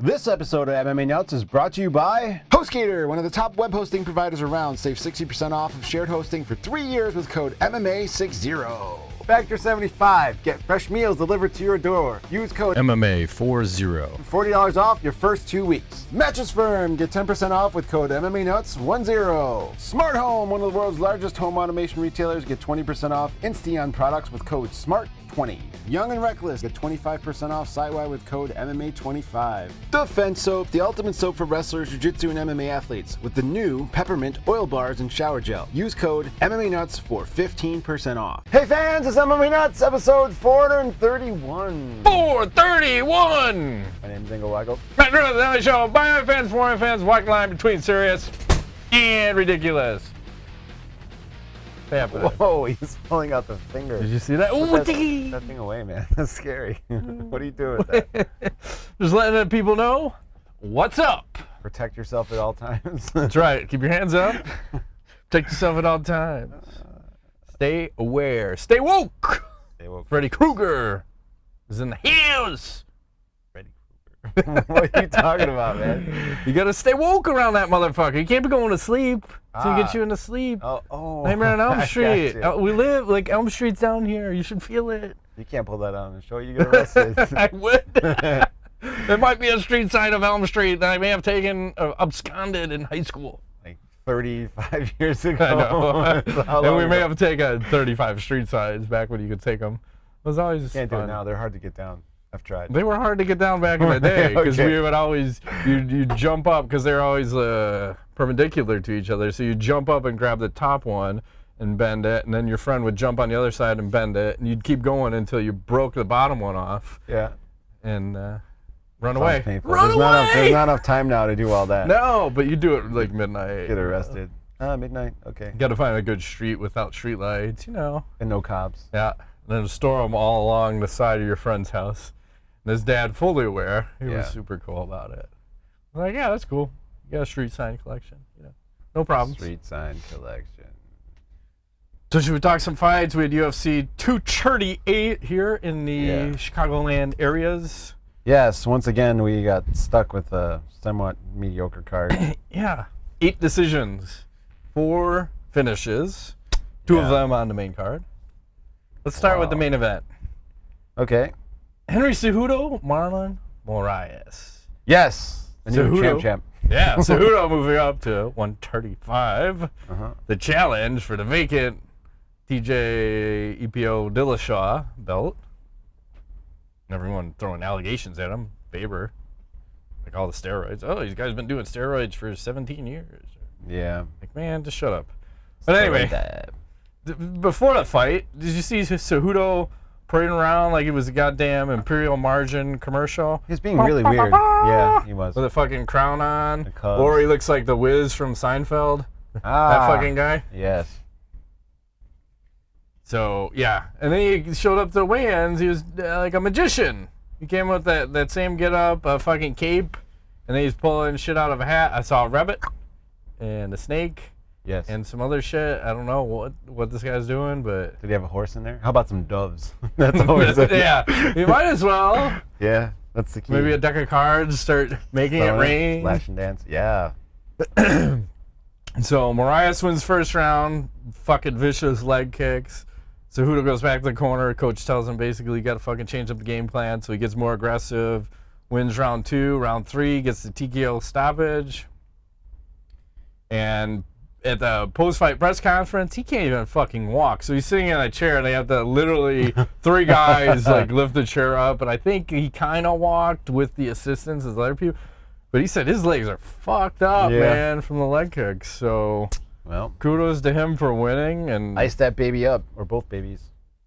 This episode of MMA Nuts is brought to you by HostGator, one of the top web hosting providers around. Save 60% off of shared hosting for 3 years with code MMA60. Factor 75. Get fresh meals delivered to your door. Use code MMA40. $40 off your first 2 weeks. Mattress Firm. Get 10% off with code MMANUTS10. Smart Home, one of the world's largest home automation retailers. Get 20% off Insteon products with code SMART20. Young and Reckless. Get 25% off site-wide with code MMA25. Defense Soap, the ultimate soap for wrestlers, jiu-jitsu, and MMA athletes with the new peppermint oil bars and shower gel. Use code MMANUTS for 15% off. Hey fans, it's MMA Nuts, episode 431. 431! My name is Ingo Weigel. Matt Rose, the show. By my fans, for my fans, walk the line between serious and ridiculous. Whoa, he's pulling out the finger. Did you see that? Ooh, Put that thing away, man. That's scary. What do you do with that? Just letting the people know what's up. Protect yourself at all times. That's right. Keep your hands up. Protect yourself at all times. Stay aware. Stay woke. Stay woke. Freddy Krueger is in the house. Freddy Krueger. What are you talking about, man? You gotta stay woke around that motherfucker. You can't be going to sleep. It's gonna get you into sleep. Nightmare on Elm Street. We live, like, Elm Street's down here. You should feel it. You can't pull that on the show. You get arrested. I would. There might be a street sign of Elm Street that I may have taken, absconded in high school. Like 35 years ago. I know. And we may have taken 35 street signs back when you could take them. It was always Can't fun. do it now. They're hard to get down. I've tried. They were hard to get down back in the day because Okay. we would always, you jump up because they're always perpendicular to each other. So you jump up and grab the top one and bend it, and then your friend would jump on the other side and bend it, and you'd keep going until you broke the bottom one off. Yeah. And run away. Painful. Run away! There's not enough time now to do all that. No, but you do it like midnight. Get arrested. Midnight. Okay. You got to find a good street without street lights, you know. And no cops. Yeah. And then store them all along the side of your friend's house. And his dad, fully aware, he was super cool about it. I'm like, yeah, that's cool. You got a street sign collection, you know. No problem. Street sign collection. So should we talk some fights? We had UFC 238 here in the Chicagoland areas. Yes, once again, we got stuck with a somewhat mediocre card. Yeah. 8 decisions, 4 finishes, 2 of them on the main card. Let's start with the main event. Okay. Henry Cejudo, Marlon, Moraes. Yes. The new champ. Yeah, Cejudo moving up to 135. The challenge for the vacant TJ EPO Dillashaw belt. Everyone throwing allegations at him. Faber. Like all the steroids. Oh, these guys been doing steroids for 17 years. Yeah. Like, man, just shut up. But anyway, before the fight, did you see Cejudo parading around like it was a goddamn Imperial Margin commercial? He's being really weird. Yeah, he was. With a fucking crown on. Or he looks like the Wiz from Seinfeld. That fucking guy. Yes. So, yeah. And then he showed up to the weigh-ins. He was like a magician. He came with that same get-up, a fucking cape. And then he's pulling shit out of a hat. I saw a rabbit and a snake. Yes. And some other shit. I don't know what this guy's doing, but... Did he have a horse in there? How about some doves? That's always yeah. You might as well. Yeah, that's the key. Maybe a deck of cards, start making it rain. Flash and dance. Yeah. So Moraes wins first round. Fucking vicious leg kicks. Cejudo goes back to the corner. Coach tells him basically you got to fucking change up the game plan. So he gets more aggressive. Wins round 2. Round 3 gets the TKO stoppage. And at the post-fight press conference, he can't even fucking walk. So he's sitting in a chair, and they have to literally 3 guys like lift the chair up. And I think he kind of walked with the assistance as other people. But he said his legs are fucked up, man, from the leg kicks. So, well, kudos to him for winning. And ice that baby up, or both babies.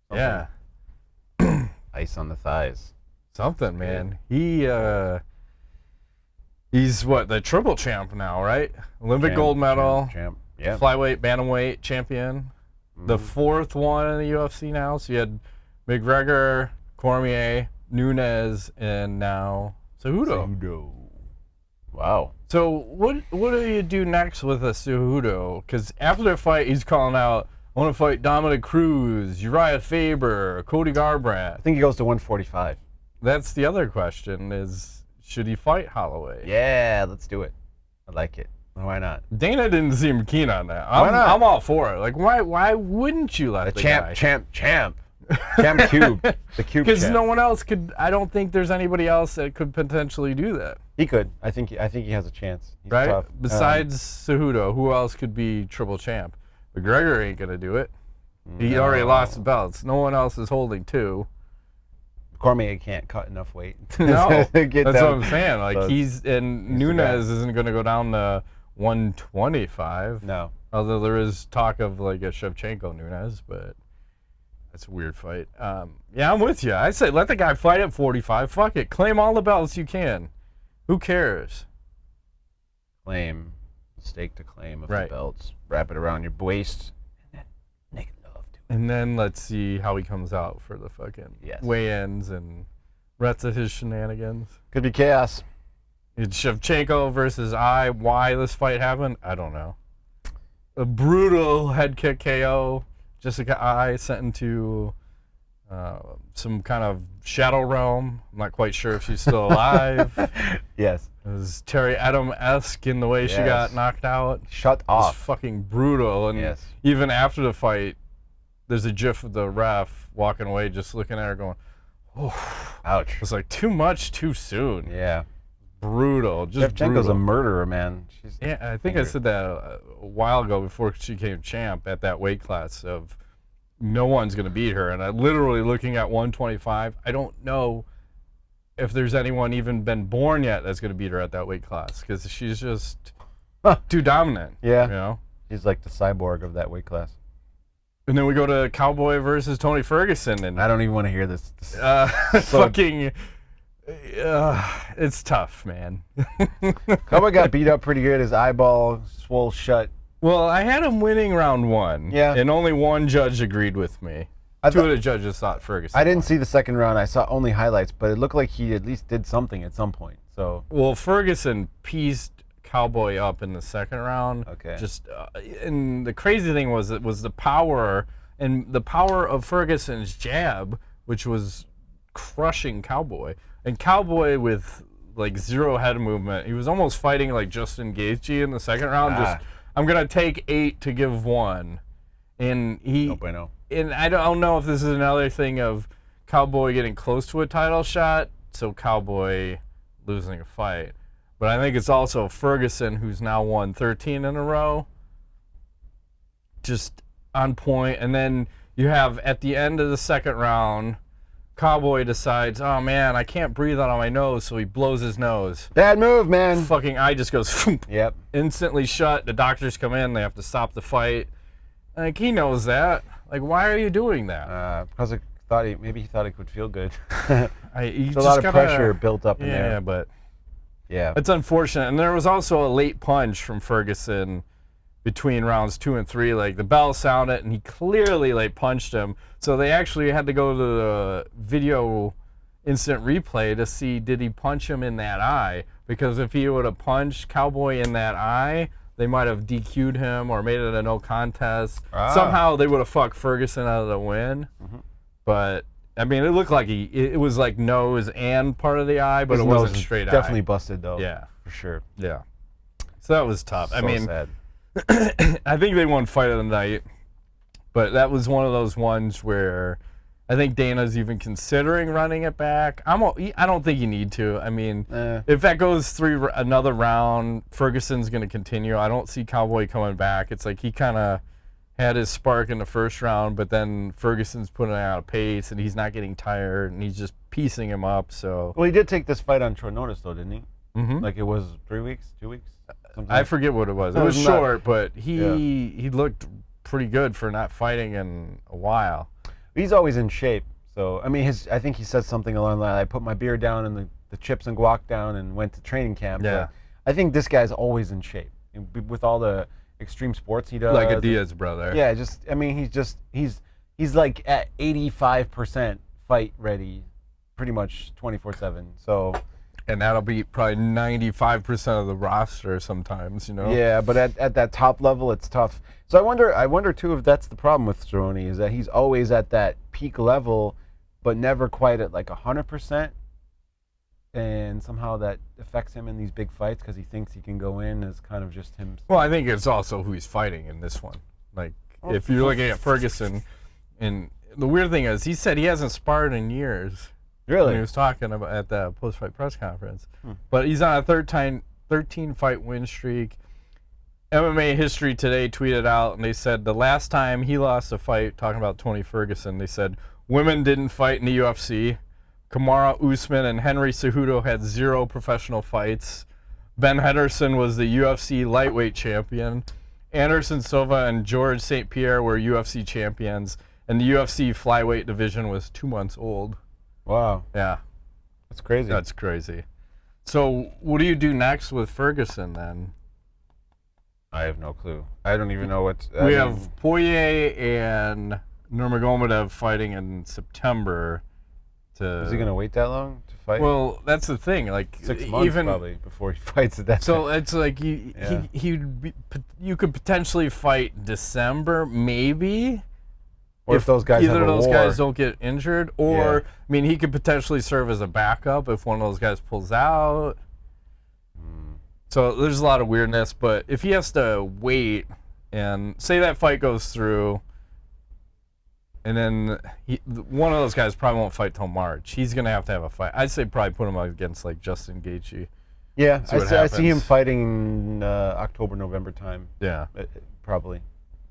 Something. Yeah. Ice on the thighs. Something, man. He's what, the triple champ now, right? Olympic gold medal. Champ. Yeah. Flyweight, bantamweight champion. The 4th one in the UFC now. So you had McGregor, Cormier, Nunes, and now Cejudo. Wow. So what do you do next with a Cejudo? Because after the fight, he's calling out, I want to fight Dominic Cruz, Uriah Faber, Cody Garbrandt. I think he goes to 145. That's the other question is, should he fight Holloway? Yeah, let's do it. I like it. Why not? Dana didn't seem keen on that. Why not? I'm all for it. Like, why wouldn't you let the guy? Champ Cube. The Cube Because champ. no one else could. I don't think there's anybody else that could potentially do that. He could. I think he has a chance. He's Right? tough. Besides Cejudo, who else could be triple champ? McGregor ain't going to do it. He already lost the belts. No one else is holding 2. Cormier can't cut enough weight. No, Get that's down. what I'm saying. Like So Nunes isn't going to go down to 125. No. Although there is talk of like a Shevchenko Nunes, but that's a weird fight. Yeah, I'm with you. I say let the guy fight at 45. Fuck it. Claim all the belts you can. Who cares? Claim. Stake to claim of Right. the belts. Wrap it around your waist. And then naked love to it. And then let's see how he comes out for the fucking Yes. weigh-ins and rest of his shenanigans. Could be chaos. It's Shevchenko versus I. Why this fight happened? I don't know. A brutal head kick KO. Jessica I sent into some kind of shadow realm. I'm not quite sure if she's still alive. Yes. It was Terry Adam-esque in the way she got knocked out. Shut It was off. fucking brutal. And Yes. even after the fight, there's a gif of the ref walking away just looking at her going, oh. Ouch. It was like too much too soon. Yeah. Brutal. Just Shevchenko's brutal. a murderer, man. She's Yeah, I think I said that a while ago before she became champ at that weight class of no one's going to beat her. And I literally looking at 125, I don't know if there's anyone even been born yet that's going to beat her at that weight class because she's just too dominant. Yeah. You know? He's like the cyborg of that weight class. And then we go to Cowboy versus Tony Ferguson. And I don't even want to hear this. fucking... it's tough, man. Cowboy got beat up pretty good. His eyeball swole shut. Well, I had him winning round 1. Yeah. And only one judge agreed with me. Two of the judges thought Ferguson I didn't won. see the second round. I saw only highlights, but it looked like he at least did something at some point. So Well, Ferguson pieced Cowboy up in the second round. Okay. Just and the crazy thing was it was the power of Ferguson's jab, which was crushing Cowboy. And Cowboy with like 0 head movement, he was almost fighting like Justin Gaethje in the second round. Just I'm gonna take 8 to give 1, and he. no bueno. And I don't know if this is another thing of Cowboy getting close to a title shot, so Cowboy losing a fight. But I think it's also Ferguson, who's now won 13 in a row, just on point. And then you have, at the end of the second round, Cowboy decides, oh man, I can't breathe out of my nose, so he blows his nose. Bad move, man. Fucking eye just goes Yep. instantly shut. The doctors come in, they have to stop the fight. Like, he knows that. Like, why are you doing that? Because I thought maybe he thought it would feel good. You There's a just lot of gotta- pressure built up in Yeah, there. but Yeah. it's unfortunate. And there was also a late punch from Ferguson between rounds 2 and 3. Like, the bell sounded, and he clearly late punched him. So they actually had to go to the video instant replay to see did he punch him in that eye. Because if he would have punched Cowboy in that eye, they might have DQ'd him or made it a no contest. Somehow they would have fucked Ferguson out of the win. But, I mean, it looked like it was like nose and part of the eye, but His it wasn't nose is straight definitely eye. busted, though. Yeah. For sure. Yeah. So that was tough. I So mean, sad. I think they won fight of the night, but that was one of those ones where I think Dana's even considering running it back. I don't think you need to. I mean, if that goes through another round, Ferguson's going to continue. I don't see Cowboy coming back. It's like he kind of had his spark in the first round, but then Ferguson's putting out a pace, and he's not getting tired, and he's just piecing him up. So Well, he did take this fight on short notice, though, didn't he? Mhm. Like it was 3 weeks, 2 weeks? Something I like- forget what it was. It It was was not- short, but he looked pretty good for not fighting in a while. He's always in shape. So, I mean, I think he said something along the line, I put my beer down and the chips and guac down and went to training camp. Yeah. But I think this guy's always in shape. With all the extreme sports he does. Like a Diaz brother. Yeah, I mean, he's like at 85% fight ready pretty much 24/7. So, And that'll be probably 95% of the roster sometimes, you know? yeah, but at that top level, it's tough. So I wonder too if that's the problem with Cerrone, is that he's always at that peak level, but never quite at like 100%. and somehow that affects him in these big fights because he thinks he can go in as kind of just him. Well, I think it's also who he's fighting in this one. Like, if you're looking at Ferguson, and the weird thing is, he said he hasn't sparred in years. Really? When he was talking about at the post-fight press conference. But he's on a 13-fight win streak. MMA History Today tweeted out, and they said the last time he lost a fight, talking about Tony Ferguson, they said women didn't fight in the UFC. Kamaru Usman and Henry Cejudo had 0 professional fights. Ben Henderson was the UFC lightweight champion. Anderson Silva and George St. Pierre were UFC champions, and the UFC flyweight division was 2 months old. Wow. Yeah. That's crazy. That's crazy. So what do you do next with Ferguson then? I have no clue. I don't even know what. We have Poirier and Nurmagomedov fighting in September. Is he going to wait that long to fight? Well, that's the thing. Like 6 months probably before he fights at that. So it's like you could potentially fight December, maybe. Or if those guys either have a of those war. guys don't get injured, or I mean, he could potentially serve as a backup if one of those guys pulls out. So there's a lot of weirdness, but if he has to wait and say that fight goes through, and then one of those guys probably won't fight till March. He's gonna have to have a fight. I'd say probably put him against like Justin Gaethje. Yeah, I see him fighting October, November time. Yeah, probably.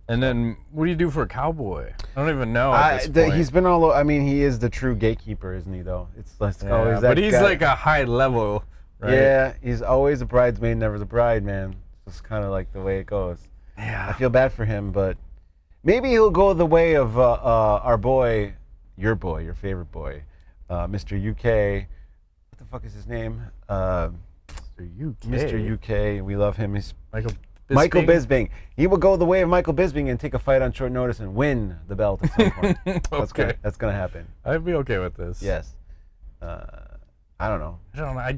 And then what do you do for a Cowboy? I don't even know. At this point. He's been all. I mean, he is the true gatekeeper, isn't he? Though it's always that. But he's guy. like a high level. Right? Yeah, he's always a bridesmaid, never the bride, man. It's kind of like the way it goes. Yeah. I feel bad for him, but maybe he'll go the way of our boy, your favorite boy, Mr. UK. What the fuck is his name? Mr. UK. We love him. He's Michael Bisping. He will go the way of Michael Bisping and take a fight on short notice and win the belt at some point. Okay. That's gonna happen. I'd be okay with this. Yes. I don't know. I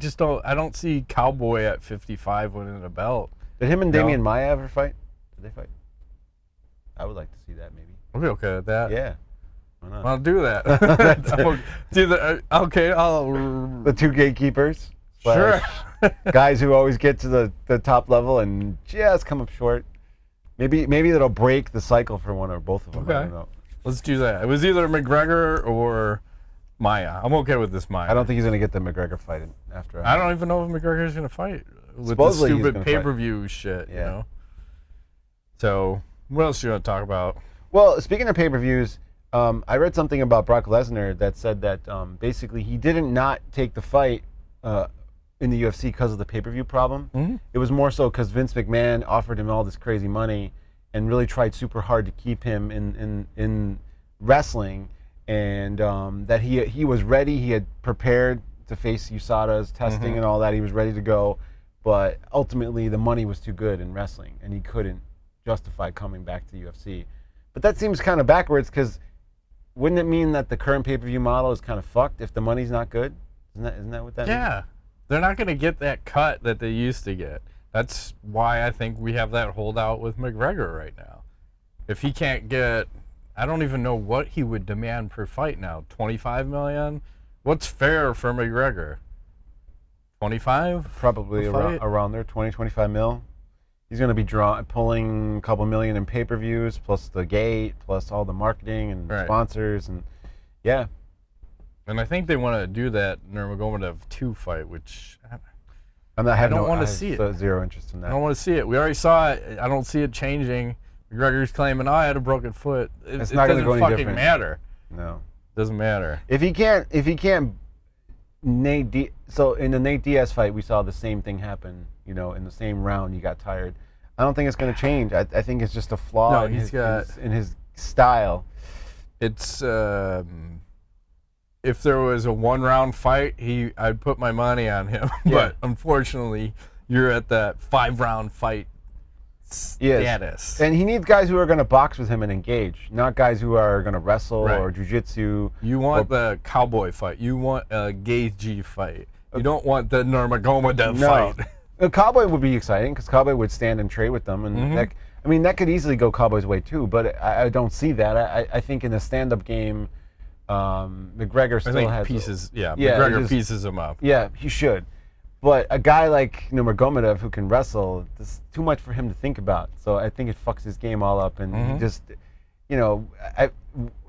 don't see Cowboy at 55 winning a belt. Did him and Damian Maia ever fight? Did they fight? I would like to see that maybe. I'll be okay with that. Yeah. Why not? I'll do that. Okay, I'll... The two gatekeepers. Sure. Guys who always get to the top level and just come up short. Maybe that'll break the cycle for one or both of them. Okay. I don't know. Let's do that. It was either McGregor or Maia. I'm okay with this Maia. I don't think he's going to get the McGregor fight after. I don't even know if McGregor's going to fight with Supposedly the stupid pay-per-view shit, you know? So, what else do you want to talk about? Well, speaking of pay-per-views, I read something about Brock Lesnar that said that basically he didn't not take the fight in the UFC because of the pay-per-view problem. Mm-hmm. It was more so because Vince McMahon offered him all this crazy money and really tried super hard to keep him in wrestling. And that he was ready, he had prepared to face USADA's testing and all that. He was ready to go, but ultimately the money was too good in wrestling, and he couldn't justify coming back to the UFC. But that seems kind of backwards, because wouldn't it mean that the current pay-per-view model is kind of fucked if the money's not good? Isn't that what that means? Yeah, they're not going to get that cut that they used to get. That's why I think we have that holdout with McGregor right now. If he can't get... I don't even know what he would demand per fight now. 25 million? What's fair for McGregor? 25? Probably around there, 20, 25 mil. He's going to be pulling a couple million in pay-per-views, plus the gate, plus all the marketing and sponsors, and yeah. And I think they want to do that Nurmagomedov 2 fight, which I don't want to see it. Zero interest in that. I don't want to see it. We already saw it. I don't see it changing. McGregor's claiming, I had a broken foot. It's not going to go any different. It doesn't fucking matter. No. Doesn't matter. If he can't so in the Nate Diaz fight, we saw the same thing happen, in the same round. He got tired. I don't think it's going to change. I think it's just a flaw in his style. It's if there was a 1-round fight, I'd put my money on him. Yeah. But unfortunately, you're at that 5-round fight status. And he needs guys who are going to box with him and engage, not guys who are going to wrestle or jiu-jitsu. You want the Cowboy fight. You want a Gaethje fight. You don't want the Nurmagomedov fight. A Cowboy would be exciting because Cowboy would stand and trade with them. And that could easily go Cowboy's way too, but I don't see that. I think in the stand-up game, McGregor I still think has pieces. Yeah, Yeah, McGregor just- pieces him up. Yeah, he should. But a guy like Nurmagomedov who can wrestle, this is too much for him to think about. So I think it fucks his game all up, and he just, I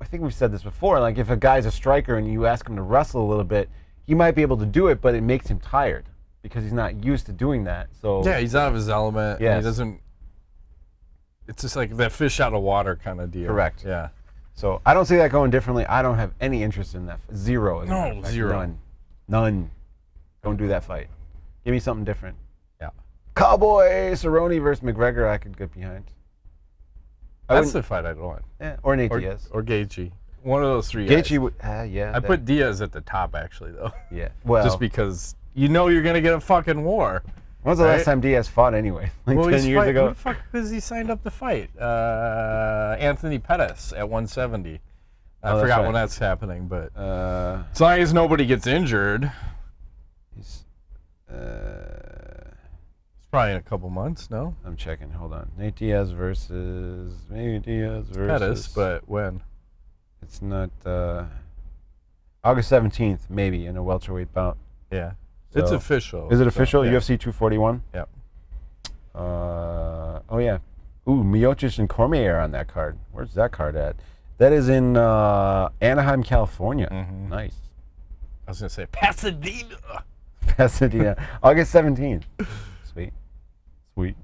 think we've said this before. Like if a guy's a striker and you ask him to wrestle a little bit, he might be able to do it, but it makes him tired because he's not used to doing that. So Yeah, he's out of his element. Yes. He doesn't. It's just like that fish out of water kind of deal. Correct. Yeah. So I don't see that going differently. I don't have any interest in that. Zero. as a matter of fact. Zero. None. Don't do that fight. Give me something different. Yeah. Cowboy Cerrone versus McGregor, I could get behind. That's the fight I'd want. Yeah, or Nate Diaz. Or Gaethje. One of those three guys. Gaethje would, yeah. I put Diaz at the top, actually, though. Yeah. Well, Just because you're going to get a fucking war. when was the last time Diaz fought anyway? Like 10 years ago? Who the fuck is he signed up to fight? Anthony Pettis at 170. I that's forgot right. when that's happening, but as long as nobody gets injured, He's, it's probably in a couple months, no? I'm checking. Hold on. Nate Diaz versus Pettis, but when? It's not August 17th, maybe, in a welterweight bout. Yeah. It's So- official. Is it official? Yeah. UFC 241? Yep. Oh, yeah. Ooh, Miocic and Cormier are on that card. Where's that card at? That is in Anaheim, California. Nice. I was going to say Pasadena. Pasadena. August 17th. Sweet. Sweet.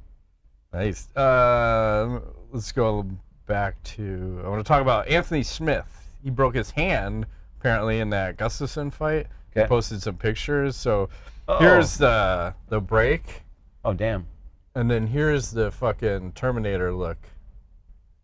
Nice. Let's go back to, I want to talk about Anthony Smith. He broke his hand, apparently, in that Gustafsson fight. He Okay. posted some pictures. So Oh. here's the break, Oh, damn. and then here's the fucking Terminator look.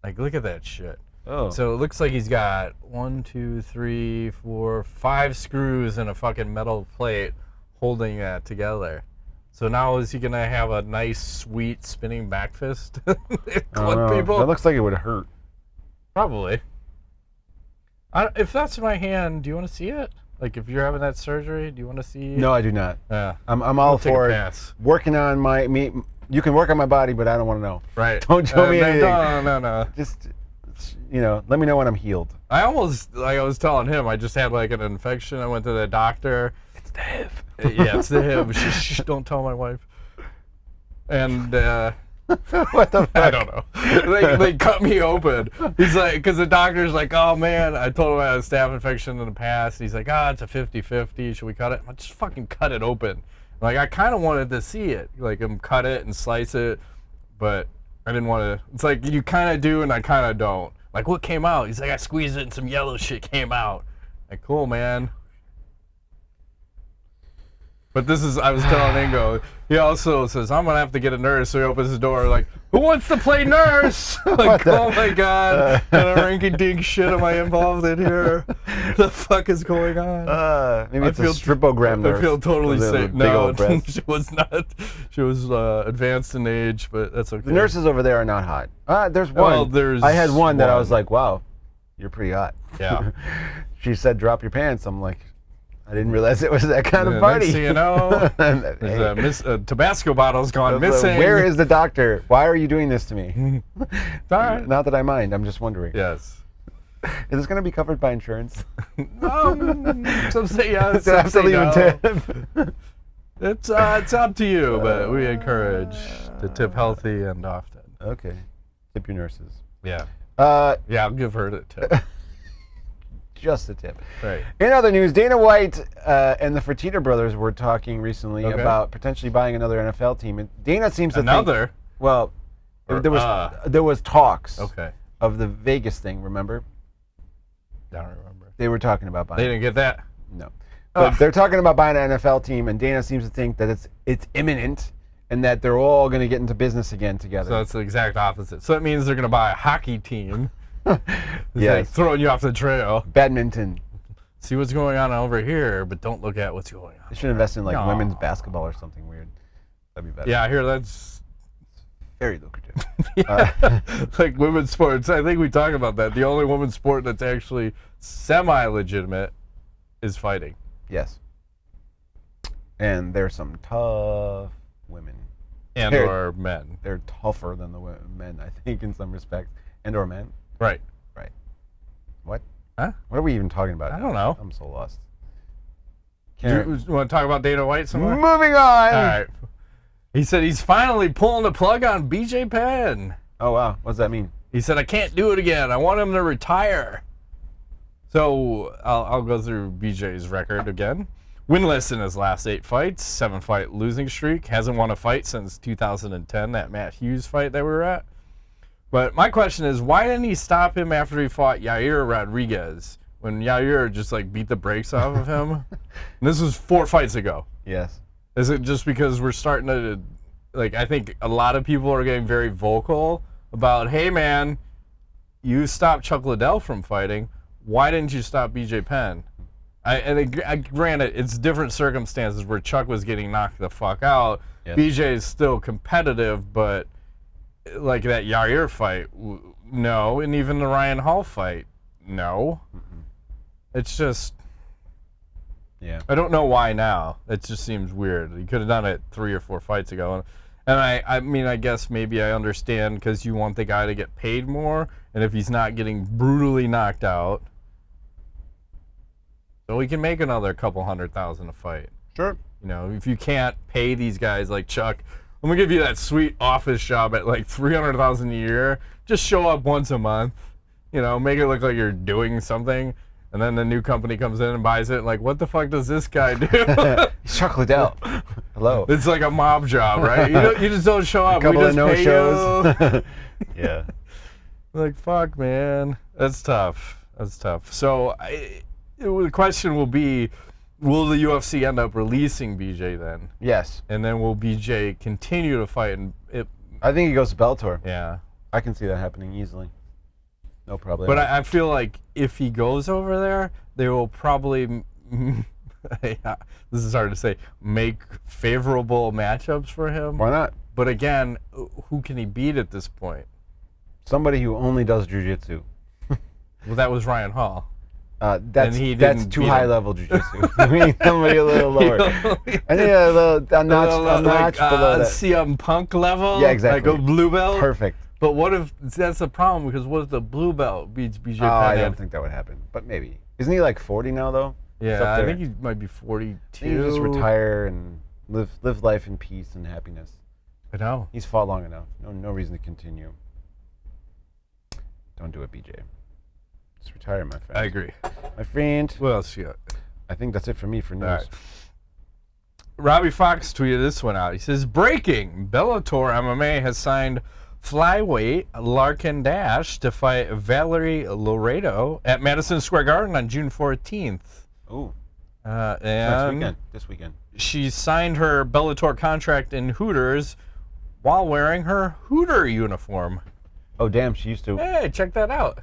Like, look at that shit. Oh. So it looks like he's got 1, 2, 3, 4, 5 screws in a fucking metal plate holding that together. So now is he gonna have a nice, sweet spinning back fist? I Clip don't know. people? That looks like it would hurt. Probably. If that's my hand, do you want to see it? Like if you're having that surgery, do you want to see? No, I do not. Yeah. I'm all Take a for pass. working on me. You can work on my body, but I don't want to know. Right. Don't show me anything. No. Just, let me know when I'm healed. I almost, like I was telling him, I just had like an infection. I went to the doctor. It's the hip. Yeah, it's the hip. Shh, don't tell my wife. And What the fuck? I don't know. They cut me open. He's like, because the doctor's like, oh man, I told him I had a staph infection in the past. He's like, it's a 50-50. Should we cut it? I'm like, just fucking cut it open. Like, I kind of wanted to see it. Like, cut it and slice it, but I didn't want to. It's like, you kind of do and I kind of don't. Like, what came out? He's like, I squeezed it and some yellow shit came out. Like, cool, man. But this is, I was telling Ingo, he also says, I'm going to have to get a nurse. So he opens the door, like, who wants to play nurse? Like, oh my God. What kind of rinky-dink shit am I involved in here? What the fuck is going on? Maybe it's a stripogram nurse. I feel totally Those are safe. big No, old breasts. she was not. She was advanced in age, but that's okay. The nurses over there are not hot. There's one. Well, there's I had one that I one. was like, wow, you're pretty hot. Yeah. She said, drop your pants. I'm like, I didn't realize it was that kind of party. Next thing you know, Hey. there's a Tabasco bottle's gone missing. Where is the doctor? Why are you doing this to me? It's all right. Not that I mind. I'm just wondering. Yes. Is this going to be covered by insurance? Some say yes. Do I have to Some say leave a no. tip? It's up to you, but we encourage to tip healthy and often. Okay. Tip your nurses. Yeah. Yeah, I'll give her the tip. just a tip. Right. In other news, Dana White and the Fertitta brothers were talking recently Okay. about potentially buying another NFL team. And Dana seems to Another? think, well, Or, there was talks Okay. of the Vegas thing. Remember, I don't remember. they were talking about buying. They didn't get that? No, but they're talking about buying an NFL team, and Dana seems to think that it's imminent and that they're all going to get into business again together. So it's the exact opposite. So it means they're going to buy a hockey team. It's Yes. like throwing you off the trail. Badminton. See what's going on over here, but don't look at what's going on. They should invest in like No. women's basketball or something weird. That'd be better. Yeah, I hear that's Very lucrative. like women's sports. I think we talk about that. The only women's sport that's actually semi-legitimate is fighting. Yes. And there's some tough women. And Here. or men. They're tougher than the men, I think, in some respects. And or men. Right. Right. What? Huh? What are we even talking about? I don't know. I'm so lost. You want to talk about Dana White somewhere? Moving on. All right. He said he's finally pulling the plug on BJ Penn. Oh, wow. What does that mean? He said, I can't do it again. I want him to retire. So I'll go through BJ's record again. Winless in his last 8 fights, 7-fight losing streak. Hasn't won a fight since 2010, that Matt Hughes fight that we were at. But my question is, why didn't he stop him after he fought Yair Rodriguez? When Yair just like beat the brakes off of him? And this was 4 fights ago. Yes. Is it just because we're starting to, like, I think a lot of people are getting very vocal about, hey man, you stopped Chuck Liddell from fighting. Why didn't you stop BJ Penn? Granted, it's different circumstances where Chuck was getting knocked the fuck out. Yes. BJ is still competitive, but like that Yair fight, no. And even the Ryan Hall fight, no. It's just, yeah. I don't know why now. It just seems weird. He could have done it 3 or 4 fights ago. And I mean, I guess maybe I understand because you want the guy to get paid more, and if he's not getting brutally knocked out, so he can make another couple $100,000 a fight. Sure. You know, if you can't pay these guys like Chuck, I'm gonna give you that sweet office job at like $300,000 a year. Just show up once a month. You know, make it look like you're doing something. And then the new company comes in and buys it. Like, what the fuck does this guy do? He's Chuck Liddell. Hello. It's like a mob job, right? You just don't show up. A couple we of just no pay shows. Yeah. Like, fuck, man. That's tough. That's tough. So the question will be, will the UFC end up releasing BJ then? Yes. And then will BJ continue to fight? I think he goes to Bellator. Yeah. I can see that happening easily. No problem. But I feel like if he goes over there, they will probably, this is hard to say, make favorable matchups for him. Why not? But again, who can he beat at this point? Somebody who only does jiu-jitsu. Well, that was Ryan Hall. That's too high level jiu-jitsu. I mean, somebody a little lower. I think a notch below that. CM Punk level? Yeah, exactly. Like a blue belt? Perfect. But what if that's the problem? Because what if the blue belt beats BJ Penn? I don't think that would happen. But maybe. Isn't he like 40 now, though? Yeah, I think he might be 42. He just retire and live life in peace and happiness. I know. He's fought long enough. No reason to continue. Don't do it, BJ. Just retire, my friend. I agree. My friend. What else you got? I think that's it for me for news. Right. Robbie Fox tweeted this one out. He says, breaking, Bellator MMA has signed flyweight Larkin Dash to fight Valerie Loredo at Madison Square Garden on June 14th. Oh. And this weekend. She signed her Bellator contract in Hooters while wearing her Hooter uniform. Oh, damn, she used to. Hey, check that out.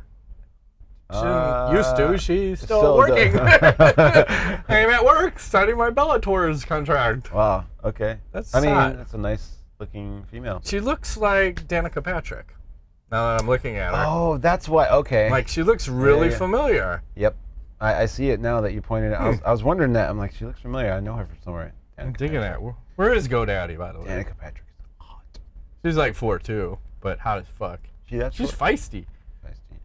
She didn't used to. She's still working. I'm at work, starting my Bellator's contract. Wow, okay. That's a nice looking female. She looks like Danica Patrick, now that I'm looking at her. Oh, that's why, okay. Like, she looks really familiar. Yep. I see it now that you pointed it out. I was wondering that. I'm like, she looks familiar. I know her from somewhere. I'm digging at it. Where is GoDaddy, by the way? Danica Patrick is hot. She's like 4'2", but hot as fuck. She's feisty.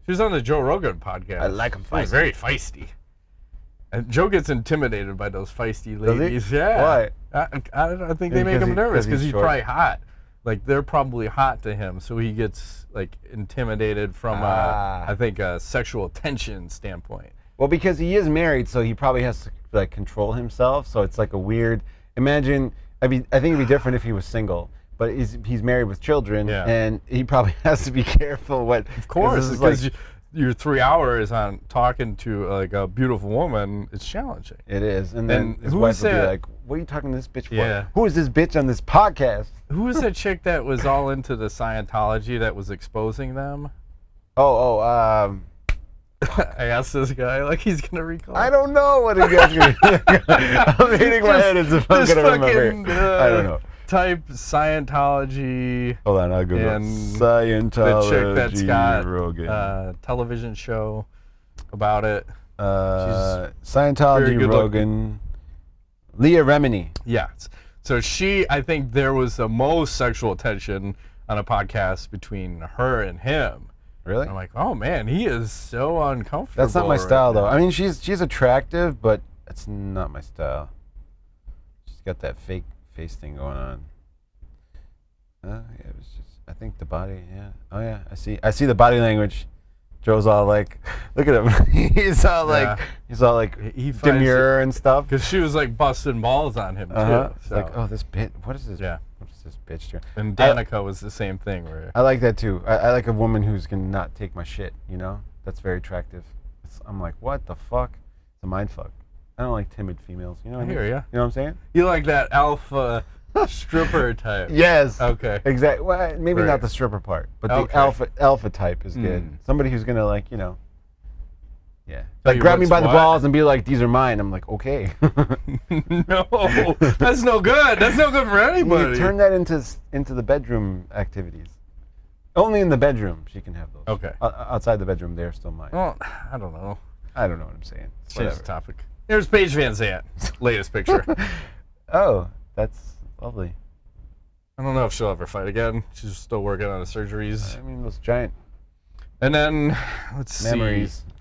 She was on the Joe Rogan podcast. I like him feisty. She's very feisty. And Joe gets intimidated by those feisty ladies. Does he? Yeah. Why? I think they make him nervous because he's probably hot. Like, they're probably hot to him, so he gets like intimidated from I think a sexual tension standpoint. Well, because he is married, so he probably has to like control himself. So it's like a weird. Imagine. I mean, I think it'd be different if he was single. But he's married with children, and he probably has to be careful what. Of course, because your 3 hours on talking to like a beautiful woman is challenging. It is, and then his wife would be like, "What are you talking to this bitch for? Yeah. Who is this bitch on this podcast?" Who was that chick that was all into the Scientology that was exposing them? I asked this guy, like he's gonna recall. I don't know what he guy's gonna. I'm hitting my head as if I'm gonna remember. I don't know. Type Scientology. Hold on, I'll go. Scientology. The chick that's got Rogan. Television show about it. Scientology Rogan. Leah Remini. Yes. So I think there was the most sexual tension on a podcast between her and him. Really? I'm like, oh man, he is so uncomfortable. That's not my style, now. though. I mean, she's attractive, but it's not my style. She's got that fake face thing going on. Yeah, it was just. I think the body. Yeah. Oh yeah. I see the body language. Joe's all like, look at him. He's all like he demure and stuff. Because she was like busting balls on him too. It's So. like, oh, this bitch. What is this? Yeah. What is this bitch doing? And Danica was the same thing. Where I like that too. I like a woman who's gonna not take my shit. You know, that's very attractive. I'm like, what the fuck? It's a mind fuck. I don't like timid females. You know what I mean? hear ya. You know what I'm saying? You like that alpha stripper type. Yes. Okay. Exactly. Well, maybe Right. not the stripper part, but Okay. the alpha type is good. Mm. Somebody who's gonna like, you know. Yeah. Tell Like you grab me what's by the what? balls and be like, these are mine. I'm like, okay. No, that's no good. That's no good for anybody. You turn that into the bedroom activities. Only in the bedroom she can have those. Okay. Outside the bedroom, they're still mine. Well, I don't know. I don't know what I'm saying. Change Whatever. the topic. Here's Paige Van Zandt. Latest picture. Oh, that's lovely. I don't know if she'll ever fight again. She's still working on the surgeries. I mean, those giant And then, let's memories. see.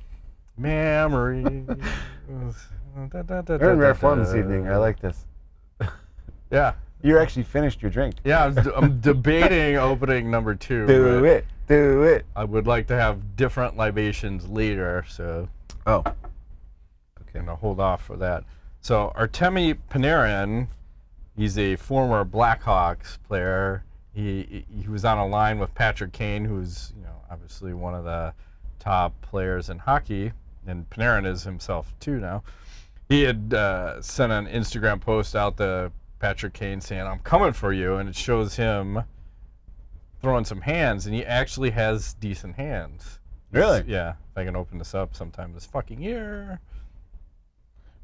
Memories. You're in rare form this evening. I like this. Yeah. You actually finished your drink. Yeah, I'm debating opening number 2. Do but it. Do it. I would like to have different libations later, so Oh. I'm Okay. going to hold off for that. So, Artemi Panarin, he's a former Blackhawks player. He was on a line with Patrick Kane, who's, you know, obviously one of the top players in hockey, and Panarin is himself too now. He had sent an Instagram post out to Patrick Kane saying, "I'm coming for you," and it shows him throwing some hands, and he actually has decent hands. Really? Yeah. If I can open this up sometime this fucking year.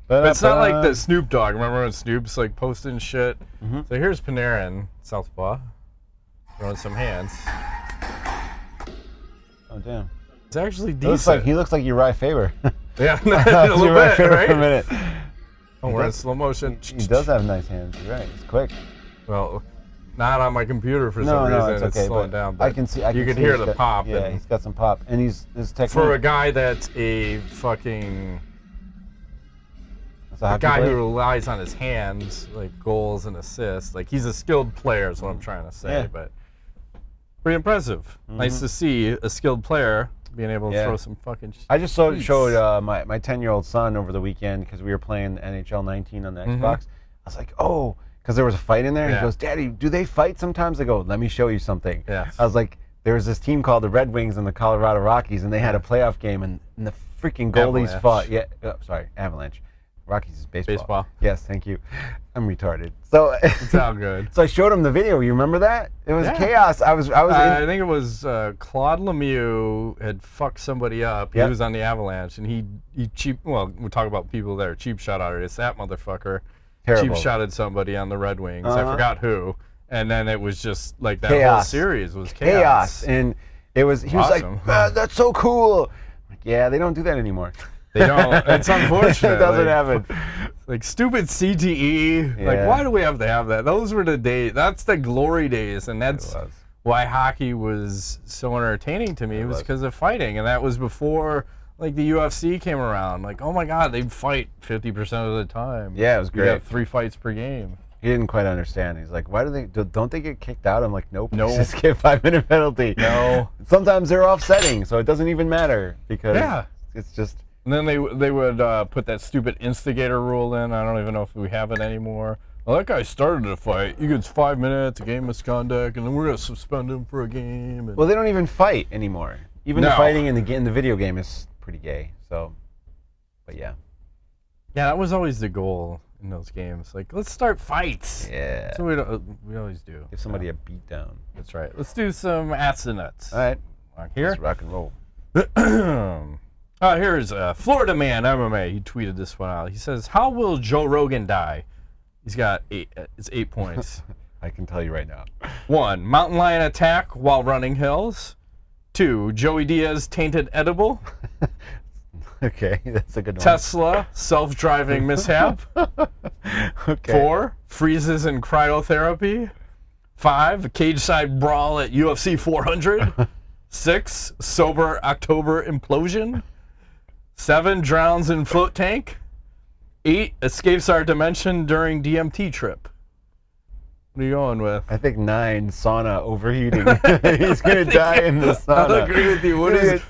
But it's not like the Snoop Dogg. Remember when Snoop's like posting shit? Mm-hmm. So here's Panarin, Southpaw, throwing some hands. Oh damn. It's actually He looks decent. like Uriah Faber. Yeah, a little Uriah bit, Faber right? for a minute. Oh, we're in slow motion. He does have nice hands. You're right. It's quick. Well, not on my computer for No, some reason. it's It's okay. slowing But down. I can see. you can see hear he's the got- pop. Yeah, and he's got some pop, and his technique. for a guy that's a fucking That's a hockey guy player? who relies on his hands, like goals and assists, like he's a skilled player is what I'm trying to say. Yeah. But pretty impressive. Nice to see a skilled player being able to Yeah. throw some fucking. I just showed my 10-year-old son over the weekend because we were playing NHL 19 on the Xbox. I was like, oh, because there was a fight in there. Yeah. He goes, Daddy, do they fight sometimes? I go, let me show you something. Yes. I was like, there was this team called the Red Wings and the Colorado Rockies, and they had a playoff game, and the freaking goalies Avalanche. fought. Yeah, sorry, Avalanche. Rockies is baseball. Baseball. Yes, thank you. I'm retarded. So It's all good. So I showed him the video. You remember that? It was Yeah. chaos. I was I think it was Claude Lemieux had fucked somebody up. Yep. He was on the Avalanche, and he cheap. Well, we talk about people that are cheap shot artists. That motherfucker Terrible. cheap shotted somebody on the Red Wings. I Uh-huh. forgot who. And then it was just like that whole Chaos. series was chaos. And it was. He was Awesome. like, that's so cool. I'm like, yeah, they don't do that anymore. They don't. It's unfortunate. It doesn't like, happen. Like stupid CTE. Yeah. Like why do we have to have that? Those were the days. That's the glory days, and that's It was. why hockey was so entertaining to me. It was because of fighting, and that was before like the UFC came around. Like oh my God, they'd fight 50% of the time. Yeah, it was You great. have 3 fights per game. He didn't quite understand. He's like, why don't they get kicked out? I'm like, nope. No. Just get 5-minute penalty. No. Sometimes they're offsetting, so it doesn't even matter because Yeah. it's just. And then they would put that stupid instigator rule in. I don't even know if we have it anymore. Well, that guy started a fight. He gets 5 minutes, a game misconduct, and then we're gonna suspend him for a game. And Well, they don't even fight anymore. Even the No. fighting in the video game is pretty gay. So, but yeah. yeah, that was always the goal in those games. Like, let's start fights. Yeah. That's what we always do. Give somebody a beat down. That's right. Let's do some AskTheNuts. All right. Here. Let's rock and roll. Here's Florida Man MMA. He tweeted this one out. He says, "How will Joe Rogan die?" He's got 8. It's 8 points. I can tell you right now. 1. Mountain lion attack while running hills. 2. Joey Diaz tainted edible. Okay, that's a good one. Tesla self-driving mishap. Okay. 4. Freezes in cryotherapy. 5. Cage side brawl at UFC 400. 6, sober October implosion. 7, drowns in float tank. 8, escapes our dimension during DMT trip. What are you going with? I think 9, sauna overheating. He's going to die in the sauna. I'll agree with you.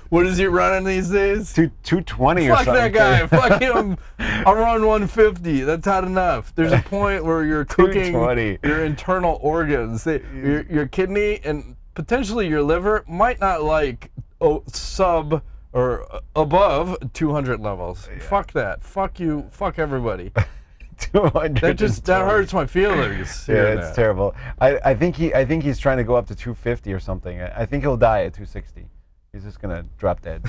What is he running these days? 220 or Fuck something. that guy. Fuck him. I'll run 150. That's not enough. There's a point where you're cooking 220. your internal organs. Your kidney and potentially your liver might not like sub or above 200 levels. Yeah. Fuck that. Fuck you. Fuck everybody. 200. That hurts my feelings. Yeah, it's terrible. I think he's trying to go up to 250 or something. I think he'll die at 260. He's just gonna drop dead.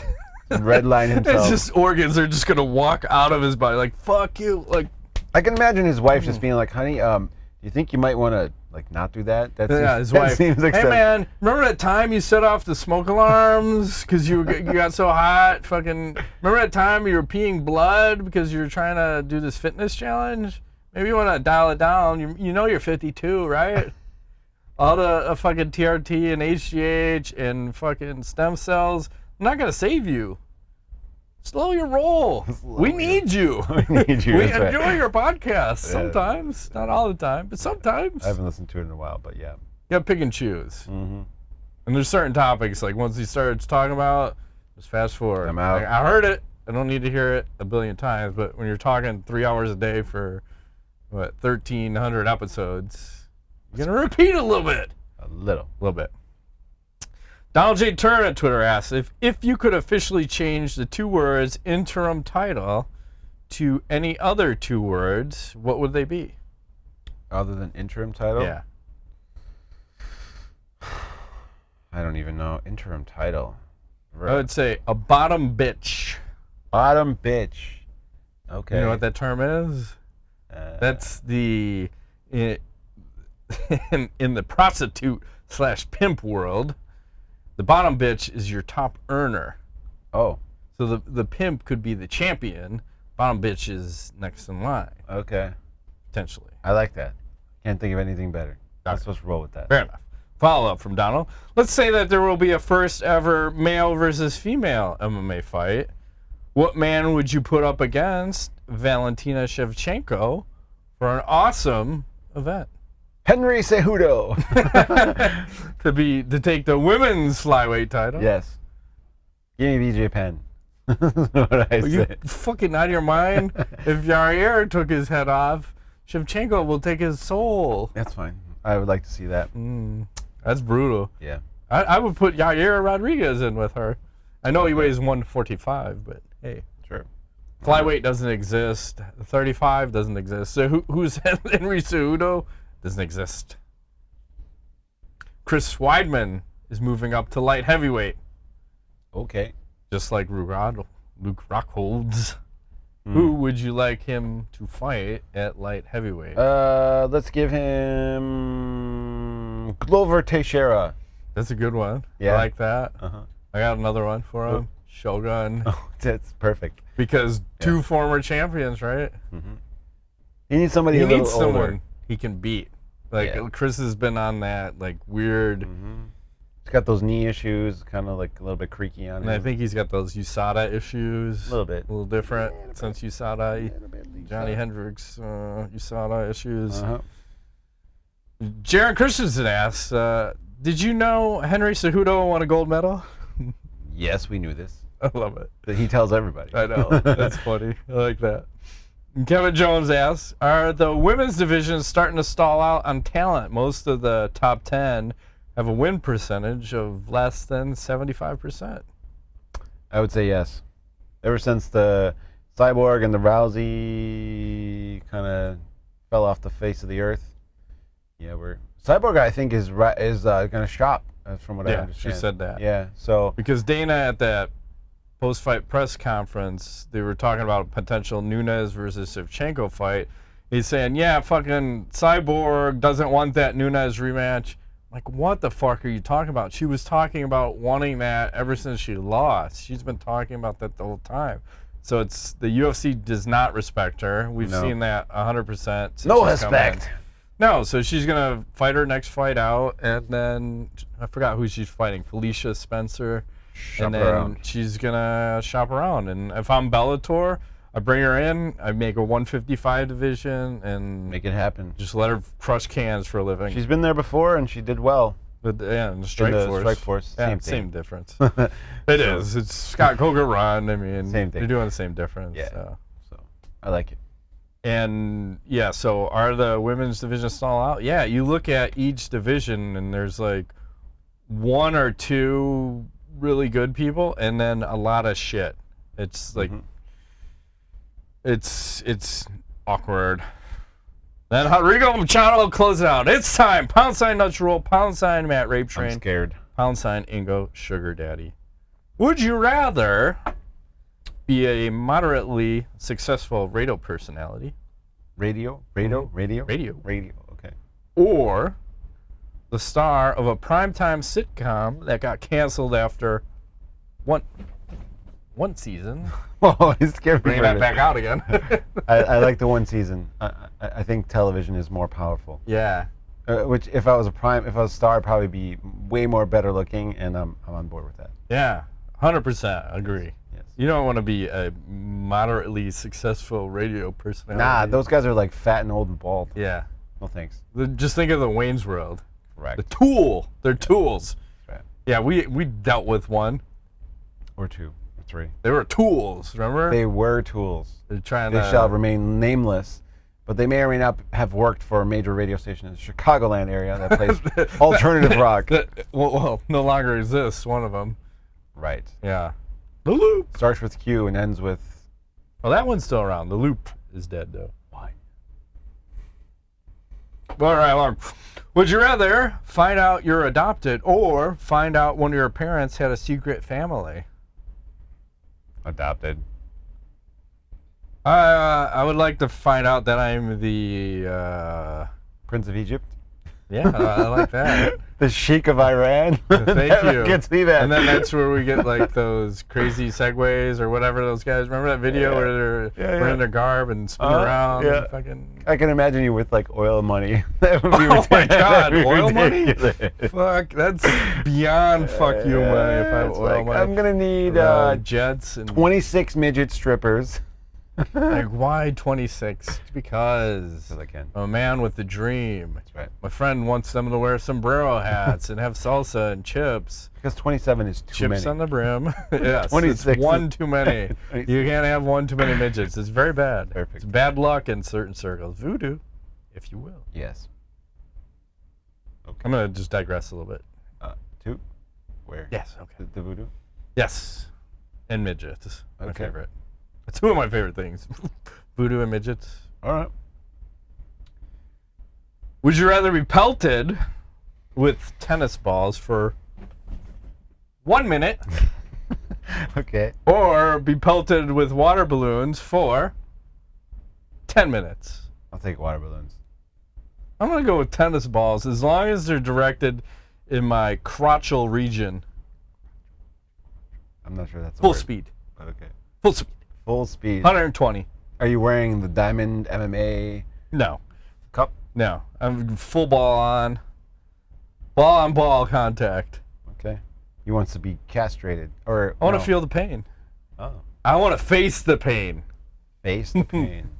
Redline himself. It's just organs are just gonna walk out of his body like fuck you. Like I can imagine his wife just being like, "Honey, do you think you might want to like not do that?" His wife. Hey man, remember that time you set off the smoke alarms because you got so hot? Fucking remember that time you were peeing blood because you were trying to do this fitness challenge? Maybe you want to dial it down. You know you're 52, right? All the fucking TRT and HGH and fucking stem cells. I'm not gonna save you. Slow your roll. We need you. We need you. We enjoy your podcast sometimes. Not all the time, but sometimes. I haven't listened to it in a while, but yeah. You gotta pick and choose. Mm-hmm. And there's certain topics, like once he starts talking about, just fast forward. I'm out. Like, I heard it. I don't need to hear it a billion times, but when you're talking 3 hours a day for, 1,300 episodes, you're gonna repeat a little bit. A little bit. Donald J. Turn at Twitter asks, if you could officially change the 2 words interim title to any other 2 words, what would they be? Other than interim title? Yeah. I don't even know. Interim title. I would say a bottom bitch. Bottom bitch. Okay. You know what that term is? That's the... in the prostitute/pimp world, the bottom bitch is your top earner. Oh. So the pimp could be the champion. Bottom bitch is next in line. Okay. Potentially. I like that. Can't think of anything better. I'm supposed to roll with that. Fair enough. Follow-up from Donald. Let's say that there will be a first ever male versus female MMA fight. What man would you put up against Valentina Shevchenko for an awesome event? Henry Cejudo. to take the women's flyweight title. Yes. Give me BJ Penn. What I Are you say. fucking out of your mind? If Yair took his head off, Shevchenko will take his soul. That's fine. I would like to see that. That's brutal. Yeah. I would put Yair Rodriguez in with her. I know he weighs 145, but hey. Sure. Flyweight doesn't exist. 35 doesn't exist. So who's Henry Cejudo? Doesn't exist. Chris Weidman is moving up to light heavyweight. Okay. Just like Luke Rockhold. Who would you like him to fight at light heavyweight? Let's give him Glover Teixeira. That's a good one. Yeah. I like that. Uh-huh. I got another one for him. Shogun. Oh, that's perfect. Because 2 former champions, right? Mm-hmm. He needs somebody He a little needs someone older. he can beat. Like Chris has been on that weird. Mm-hmm. He's got those knee issues, kind of like a little bit creaky on him. And I think he's got those USADA issues. A little bit. A little different since USADA. Johnny Hendricks USADA issues. Uh-huh. Jaron Christensen asks, did you know Henry Cejudo won a gold medal? Yes, we knew this. I love it. But he tells everybody. I know. That's funny. I like that. And Kevin Jones asks, are the women's divisions starting to stall out on talent? Most of the top 10 have a win percentage of less than 75%. I would say yes. Ever since the Cyborg and the Rousey kind of fell off the face of the earth, Cyborg I think is going to shop, from what I understand. She said that. Yeah, so because Dana at that post-fight press conference, they were talking about a potential Nunes versus Shevchenko fight. He's saying, yeah, fucking Cyborg doesn't want that Nunes rematch. Like, what the fuck are you talking about? She was talking about wanting that ever since she lost. She's been talking about that the whole time. So it's the UFC does not respect her. We've seen that 100%. No respect. No, so she's going to fight her next fight out, and then I forgot who she's fighting, Felicia Spencer. And then she's going to shop around. And if I'm Bellator, I bring her in, I make a 155 division, and make it happen. Just let her crush cans for a living. She's been there before, and she did well. In the Strike Force. Yeah, same difference. It is. It's Scott Coker run. I mean, same thing. They're doing the same difference. Yeah. So I like it. And yeah, so are the women's divisions still out? Yeah, you look at each division, and there's like 1 or 2 really good people, and then a lot of shit. It's like. It's awkward. Then Rodrigo Machado will close it out. It's time. # Nuts Rule, # Matt Rape Train. I'm scared. # Ingo Sugar Daddy. Would you rather be a moderately successful radio personality? Radio. Okay. Or the star of a primetime sitcom that got canceled after one season? Whoa, he's scared me. Bring that back out again. I like the 1 season. I think television is more powerful. Yeah. Which, if I was a star, I'd probably be way more better looking, and I'm on board with that. Yeah, 100% agree. Yes. You don't want to be a moderately successful radio personality. Nah, those guys are like fat and old and bald. Yeah. No thanks. Just think of the Wayne's World. Correct. The tool. They're tools. Right. Yeah, we dealt with 1. Or 2. Or 3. They were tools, remember? They were tools. They're trying They to... shall remain nameless, but they may or may not have worked for a major radio station in the Chicagoland area that plays alternative rock. Well, no longer exists, one of them. Right. Yeah. The Loop. Starts with Q and ends with... Well, that one's still around. The Loop is dead, though. Why? All right, Mark. Would you rather find out you're adopted or find out one of your parents had a secret family? Adopted. I would like to find out that I'm the... Prince of Egypt? Yeah, I like that. The Sheik of Iran? Thank you. Gets me that. And then that's where we get like those crazy segues or whatever those guys. Remember that video where they're wearing their garb and spinning around? Yeah. And fucking... I can imagine you with like oil money. That would be oh my God, oil money? Ridiculous. Fuck, that's beyond fuck you money if I have It's oil like, money. I'm going to need jets and 26 midget strippers. like, why 26? Because I can. I'm a man with a dream. That's right. My friend wants them to wear sombrero hats and have salsa and chips. Because 27 is too many. Chips on the brim. Yes, 26 it's 1 too many. You can't have 1 too many midgets. It's very bad. Perfect. It's bad luck in certain circles. Voodoo, if you will. Yes. Okay. I'm going to just digress a little bit. 2? Where? Yes, okay. The voodoo? Yes, and midgets. My Okay. favorite. It's 2 of my favorite things. Voodoo and midgets. All right. Would you rather be pelted with tennis balls for 1 minute Okay. or be pelted with water balloons for 10 minutes? I'll take water balloons. I'm going to go with tennis balls as long as they're directed in my crotchal region. I'm not sure that's a Full word, speed. but okay. Full speed. Full speed. 120. Are you wearing the Diamond MMA No. cup? No. I'm full ball on. Ball on ball contact. Okay. He wants to be castrated. Or I want to no. feel the pain. Oh. I want to face the pain. Face the pain.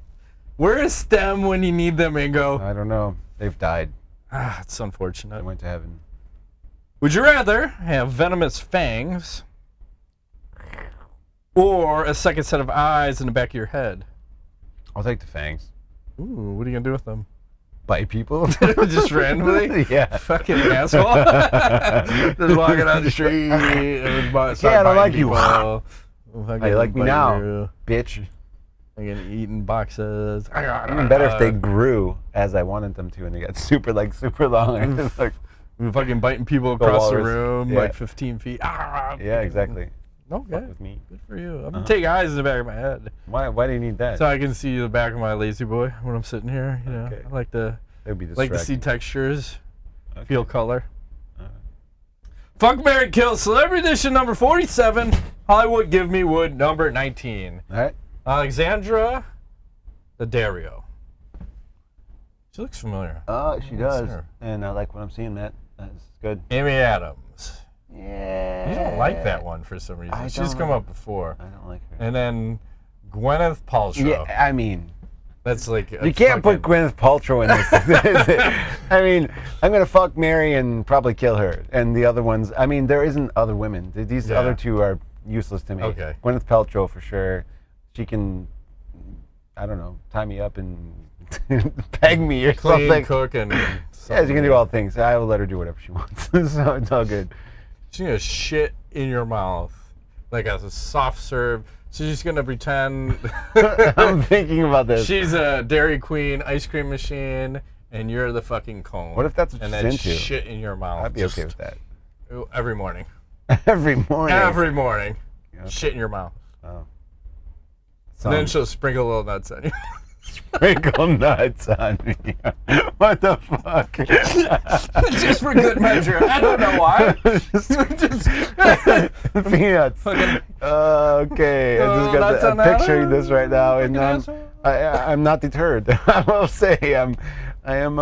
Where is STEM when you need them, Ingo? I don't know. They've died. It's They unfortunate. went to heaven. Would you rather have venomous fangs or a second set of eyes in the back of your head? I'll take the fangs. Ooh, what are you going to do with them? Bite people? Just randomly? Yeah. Fucking asshole. Just walking down the street. And I don't like you. How How you like me now, bitch? Fucking eating boxes. Even better if they grew as I wanted them to and they got super long. It's like, Fucking biting people across the walrus. room, Yeah. like 15 feet. yeah, exactly. Okay. Fuck with me. Good for you. I'm going to take eyes in the back of my head. Why do you need that? So I can see the back of my lazy boy when I'm sitting here. You know, Okay. I like to That would be distracting. see textures, Okay. feel color. Alright. Fuck, marry, kill. Celebrity edition number 47. Hollywood Give Me Wood number 19. All right. Alexandra Daddario. She looks familiar. She does. And I like what I'm seeing, Matt. That's good. Amy Adams. Yeah. You don't like that one for some reason. She's come up before. I don't like her. And then Gwyneth Paltrow. Yeah, I mean, that's like you can't put Gwyneth Paltrow in this. I mean, I'm gonna fuck Mary and probably kill her. And the other ones, I mean, there isn't other women. These other two are useless to me. Okay. Gwyneth Paltrow for sure. She can, I don't know, tie me up and peg me or clean, something. cook, and yeah, she can do all things. I will let her do whatever she wants. So it's all good. She's gonna shit in your mouth like as a soft serve. She's just gonna pretend. I'm thinking about this. She's a Dairy Queen ice cream machine, and you're the fucking cone. What if that's what and she's then into? Shit in your mouth. I'd be okay with that. Every morning. Every morning. Every morning. Okay. Shit in your mouth. Oh. And then she'll sprinkle little nuts on you. Sprinkle nuts on me. What the fuck? Just for good measure. I don't know why. Peanuts. Okay, I just got I'm picturing this right now, and I'm not deterred. I will say I am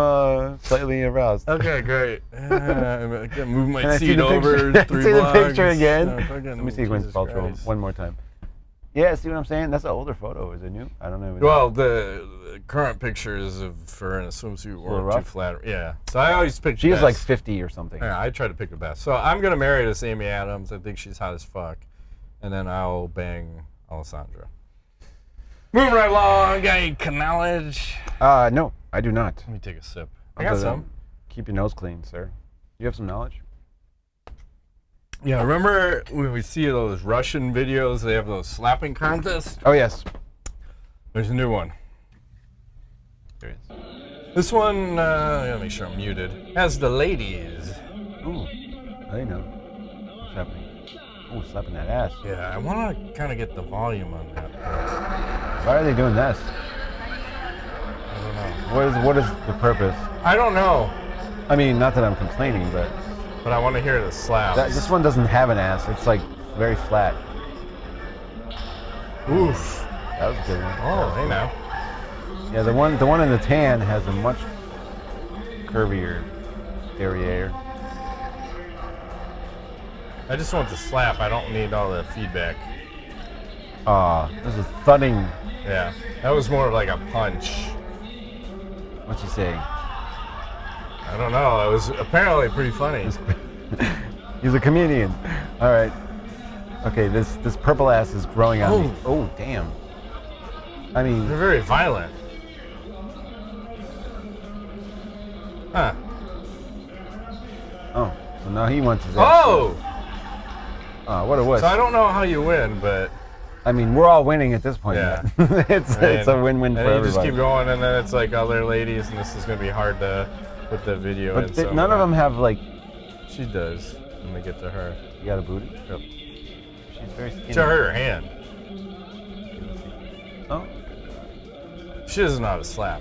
slightly aroused. Okay, great. I'm gonna move my Can I see seat the over picture? 3 See the blocks. picture again? Let me see Jesus Gwyneth Paltrow Christ. one more time. Yeah, see what I'm saying? That's an older photo. Is it new? I don't know. Well, the current pictures of her in a swimsuit weren't too flattering. Yeah. So I always pick She the is best. like 50 or something. Yeah, I try to pick the best. So I'm going to marry this Amy Adams. I think she's hot as fuck. And then I'll bang Alessandra. Moving right along. Got any knowledge? No, I do not. Let me take a sip. I got some. Keep your nose clean, sir. You have some knowledge? Yeah, remember when we see those Russian videos, they have those slapping contests? Oh, yes. There's a new one. There is. This one, I gotta make sure I'm muted, has the ladies. Ooh, I know. What's happening? Ooh, slapping that ass. Yeah, I want to kind of get the volume on that. Why are they doing this? I don't know. What is the purpose? I don't know, I mean, not that I'm complaining, but but I want to hear the slaps. this one doesn't have an ass. It's like very flat. Oof. That was a good one. Oh, hey now. Yeah, the one in the tan has a much curvier derriere. I just want the slap. I don't need all the feedback. This is thudding. Yeah, that was more of like a punch. What's he saying? I don't know. It was apparently pretty funny. He's a comedian. All right. Okay, this purple ass is growing on me. Oh, damn. I mean, They're very violent. Huh. oh, so now he wants his ass. Oh! What a wuss. So I don't know how you win, but I mean, we're all winning at this point. Yeah. Man. it's a win-win for and you everybody. just keep going, and then it's like other ladies, and this is going to be hard to put the video in. But none of them have, like... She does, when we get to her. You got a booty? Yep. She's very skinny. Show her hand. Oh. She doesn't know how to slap.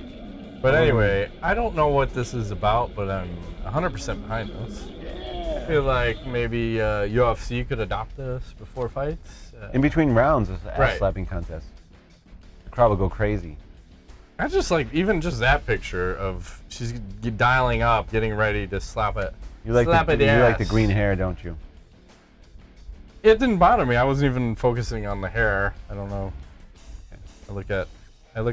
But anyway, I don't know what this is about, but I'm 100% behind this. I feel like maybe UFC could adopt this before fights. In between rounds, it's an ass Right. slapping contest. The crowd will go crazy. I just like, even just that picture of she's dialing up, getting ready to slap it. You like slap the ass. green hair, don't you? It didn't bother me. I wasn't even focusing on the hair. I don't know. I look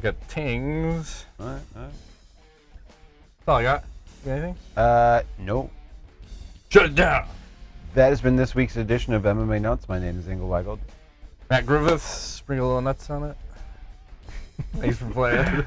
at tings. All right. That's all I got. You got anything? No. Shut it down. That has been this week's edition of MMA Nuts. My name is Engel Weigel. Matt Griffiths, sprinkle a little nuts on it. Thanks for playing.